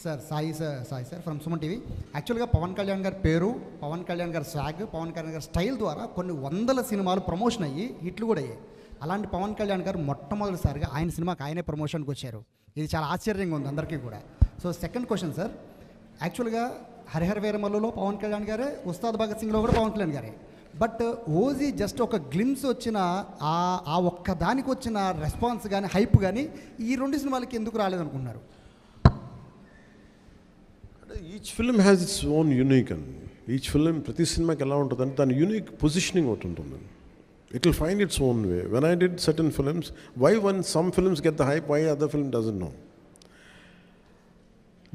Sir Sai sir from Suman TV. యాక్చువల్గా పవన్ కళ్యాణ్ గారి పేరు, పవన్ కళ్యాణ్ గారి స్వాగ్, పవన్ కళ్యాణ్ గారి స్టైల్ ద్వారా కొన్ని వందల సినిమాలు ప్రమోషన్ అయ్యి హిట్లు కూడా అయ్యాయి. అలాంటి పవన్ కళ్యాణ్ గారు మొట్టమొదటిసారిగా ఆయన సినిమాకి ఆయనే ప్రమోషన్కి వచ్చారు. ఇది చాలా ఆశ్చర్యంగా ఉంది అందరికీ కూడా. సో సెకండ్ క్వశ్చన్ సార్, యాక్చువల్గా హరిహర వీరమల్లులో పవన్ కళ్యాణ్ గారే, ఉస్తాద్ భగత్ సింగ్లో కూడా పవన్ కళ్యాణ్ గారే. బట్ ఓజీ జస్ట్ ఒక గ్లిమ్స్ వచ్చిన ఆ ఒక్క దానికి వచ్చిన రెస్పాన్స్ కానీ హైప్ కానీ ఈ రెండు సినిమాలకి ఎందుకు రాలేదనుకుంటున్నారు? Each film has its own unique and each film ప్రతి సినిమాకి ఎలా ఉంటుందంటే దాని యూనిక్ పొజిషనింగ్ ఒకటి ఉంటుంది. It will find its own way. When I did certain films, why when some films get the hype, why other film doesn't know?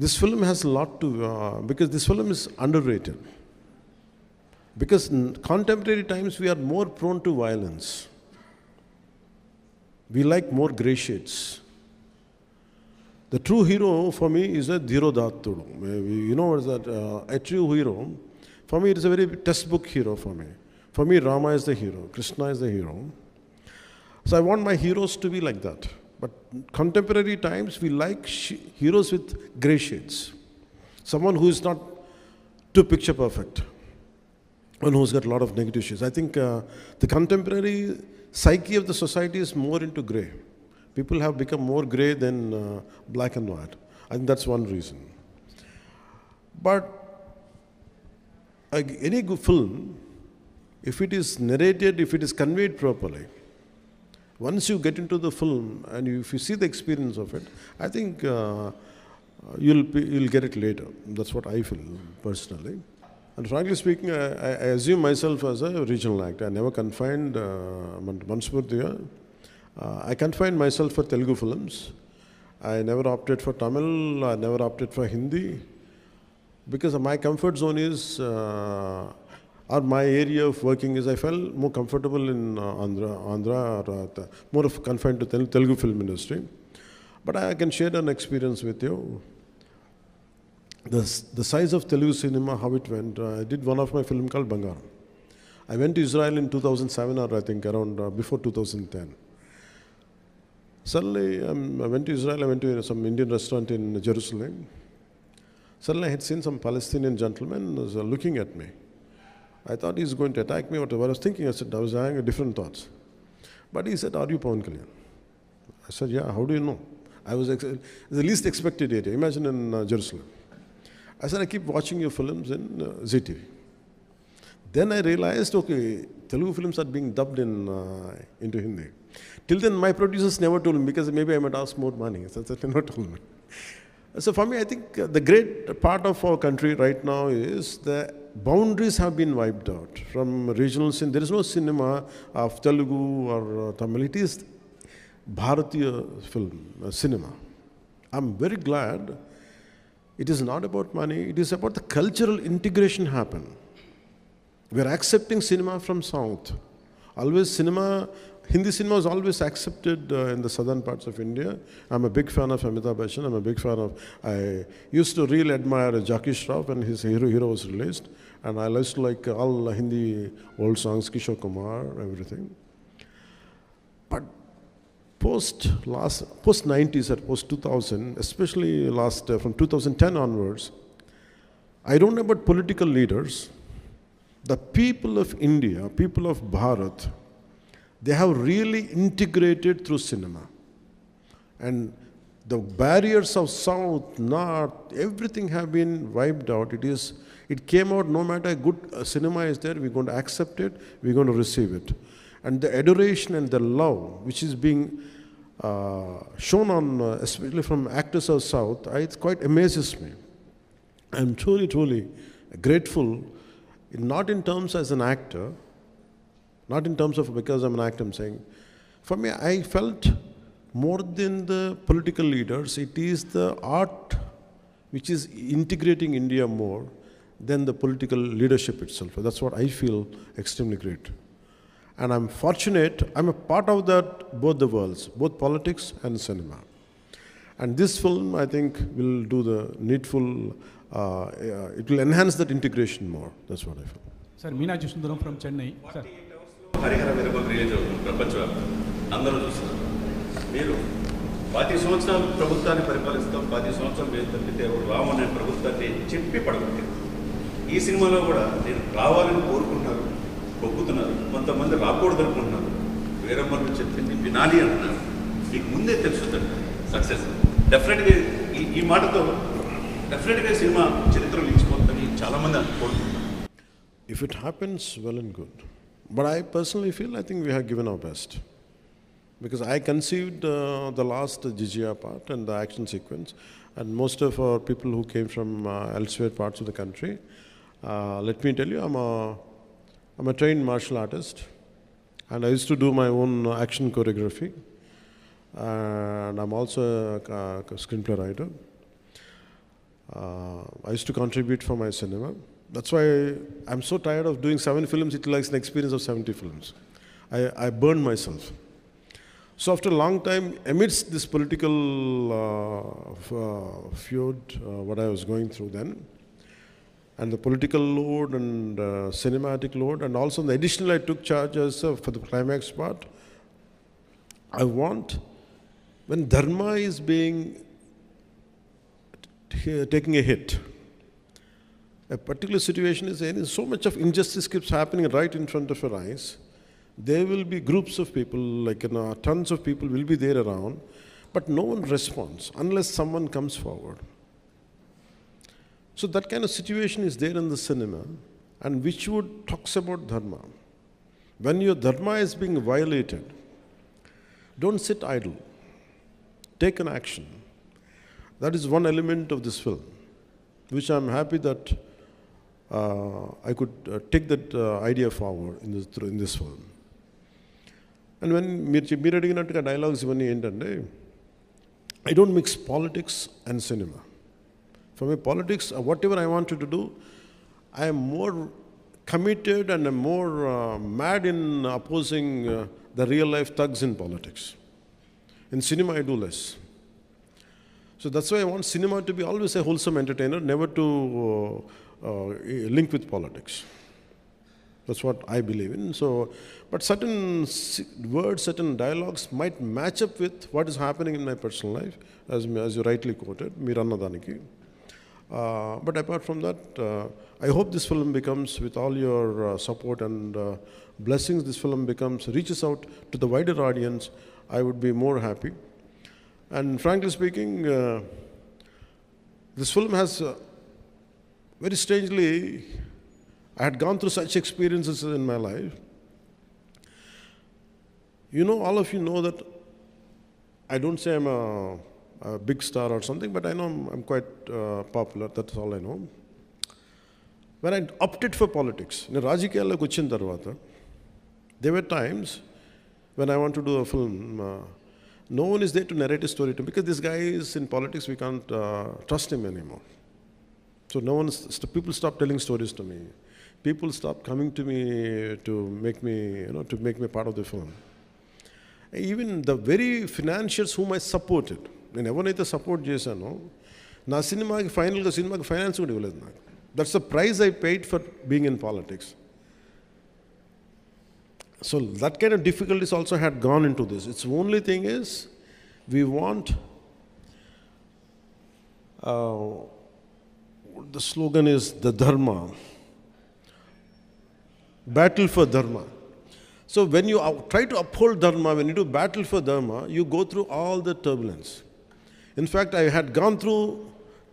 This film has a lot to, because this film is underrated. Because in contemporary times we are more prone to violence. We like more grey shades. The true hero for me is a Dhirodhattudu. You know what is that? A true hero, for me it is a very textbook hero for me. For me, Rama is the hero, Krishna is the hero. So I want my heroes to be like that. But contemporary times, we like heroes with grey shades. Someone who is not too picture perfect. One who's got a lot of negative shades. I think the contemporary psyche of the society is more into grey. People have become more grey than black and white. I think that's one reason. But any good film, if it is narrated, if it is conveyed properly, once you get into the film and if you see the experience of it, I think you'll get it later. That's what I feel personally. And frankly speaking, I assume myself as a regional actor. I never confined Manspurtiya. I confined myself for Telugu films. I never opted for Tamil. I never opted for Hindi, because my comfort zone is. Or my area of working is I felt more comfortable in Andhra or more of confined to Telugu film industry. But I can share an experience with you. The size of Telugu cinema, how it went. I did one of my film called Bangaram. I went to Israel in 2007 or I think around before 2010. Suddenly I went to Israel, I went to some Indian restaurant in Jerusalem. Suddenly I had seen some Palestinian gentleman was looking at me. I thought he's going to attack me, whatever. I was thinking, I was having different thoughts. But he said, "Are you Pawan Kalyan?" I said, "Yeah, how do you know?" I was the least expected area. Imagine in Jerusalem. I said, "I keep watching your films in ZTV." Then I realized, okay, Telugu films are being dubbed into Hindi. Till then, my producers never told me, because maybe I might ask more money. So they never told me. So for me, I think the great part of our country right now is the boundaries have been wiped out from regional cinema. There is no cinema of Telugu or Tamil. It is Bharatiya film, cinema. I'm very glad it is not about money. It is about the cultural integration happen. We are accepting cinema from South. Always cinema, Hindi cinema is always accepted in the southern parts of India. I'm a big fan of Amitabh Bachchan. I'm a big fan of, I used to really admire Jackie Shroff when his Hero was released. And I used to like all Hindi old songs, Kishore Kumar, everything. But post 90s or post 2000, especially from 2010 onwards, I don't know about political leaders. The people of India, people of Bharat, they have really integrated through cinema. And the barriers of South, North, everything have been wiped out. It came out, no matter good cinema is there, we're going to accept it, we're going to receive it. And the adoration and the love which is being shown on, especially from actors of South, it quite amazes me. I'm truly, truly grateful, not in terms as an actor, not in terms of because I'm an actor, I'm saying. For me, I felt more than the political leaders, it is the art which is integrating India more than the political leadership itself. That's what I feel extremely great. And I'm fortunate, I'm a part of that, both the worlds, both politics and cinema. And this film, I think, will do the needful, it will enhance that integration more. That's what I feel. Sir, Meena Sundaram from Chennai. Sir. Harihara Veeramallu release అవుతుంది ప్రపంచవ్యాప్తంగా అందరూ చూస్తున్నారు. మీరు 10 సంవత్సరాలు ప్రభుత్వాన్ని పరిపాలిస్తాం, 10 సంవత్సరాలు వేలు తప్పితే రామనే ప్రభుత్వాన్ని చెప్పి పడగొట్టారు. ఈ సినిమాలో కూడా నేను రావాలని కోరుకుంటున్నారు, పొక్కుతున్నారు, కొంతమంది రాకూడదు అనుకుంటున్నారు. వీరమ్మను చెప్పింది వినాలి అంటున్నారు. మీకు ముందే తెలుసుదండి సక్సెస్ డెఫినెట్గా. ఈ మాటతో డెఫినెట్గా సినిమా చరిత్రలో నిలిచిపోతుందని చాలామంది అనుకుంటున్నారు. If it happens, well and good. But I personally feel, I think we have given our best. Because I conceived the last Jijia part and the action sequence, and most of our people who came from elsewhere parts of the country. Let me tell you, I'm a trained martial artist, and I used to do my own action choreography, and I'm also a screenplay writer. I used to contribute for my cinema. That's why I'm so tired of doing 7 films. It likes an experience of 70 films. I burned myself. So after a long time, amidst this political feud, what I was going through then, and the political load and cinematic load, and also the additional I took charge as for the climax part, I want, when dharma is being taking a hit, a particular situation is in, so much of injustice keeps happening right in front of your eyes. There will be groups of people, like tons of people will be there around, but no one responds unless someone comes forward. So that kind of situation is there in the cinema, and which would talks about dharma. When your dharma is being violated, don't sit idle. Take an action. That is one element of this film, which I'm happy that I could take that idea forward in this film. And when మీరు అడిగినట్టుగా dialogues ఇవన్నీ ఏంటంటే, I don't mix politics and cinema. For me, politics, whatever I wanted to do, I am more committed and I'm more mad in opposing the real life thugs in politics. In cinema, I do less. So that's why I want cinema to be always a wholesome entertainer, never to link with politics. That's what I believe in. So, but certain words, certain dialogues might match up with what is happening in my personal life, as you rightly quoted, Mirannadaniki. But apart from that, I hope this film becomes, with all your support and blessings, this film reaches out to the wider audience. I would be more happy. And frankly speaking, this film has, very strangely, I had gone through such experiences in my life. You know, all of you know that I don't say I'm a big star or something, but I know I'm quite popular. That's all I know. When I opted for politics, in Rajikiyalloki vachin tarvata, there were times when I want to do a film, no one is there to narrate a story to me, because this guy is in politics, we can't trust him anymore. So people stop telling stories to me. People stop coming to me to make me part of the film. Even the very financiers whom I supported, నేను ఎవరినైతే support చేశానో, నా సినిమాకి finance కూడా ఇవ్వలేదు నాకు. That's the price I paid for being in politics. So that kind of difficulties also had gone into this. Its only thing is, we want, the slogan is the dharma, battle for dharma. So when you try to uphold dharma, when you do battle for dharma, you go through all the turbulence. In fact, I had gone through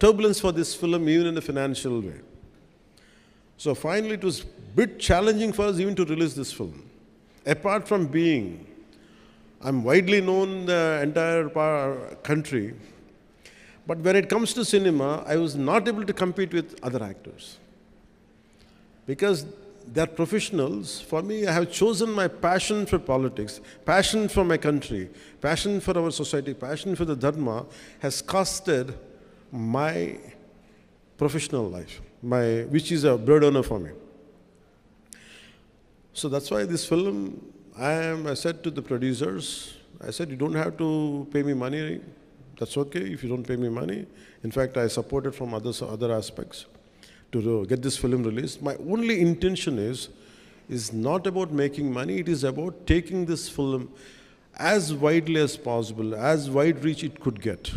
turbulence for this film even in a financial way. So finally it was a bit challenging for us even to release this film. Apart from being, I'm widely known in the entire country, but when it comes to cinema, I was not able to compete with other actors. Because they're professionals. For me, I have chosen my passion for politics, passion for my country, passion for our society, passion for the dharma has costed my professional life, which is a burden for me. So that's why this film, I said to the producers, I said, you don't have to pay me money. That's okay if you don't pay me money. In fact, I supported from other aspects to get this film released. My only intention is not about making money. It is about taking this film as widely as possible, as wide reach it could get.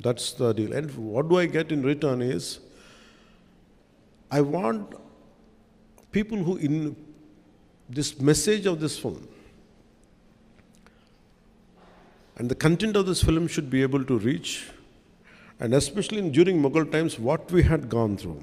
That's the deal. And what do I get in return is, I want people who in this message of this film and the content of this film should be able to reach, and especially during Mughal times, what we had gone through.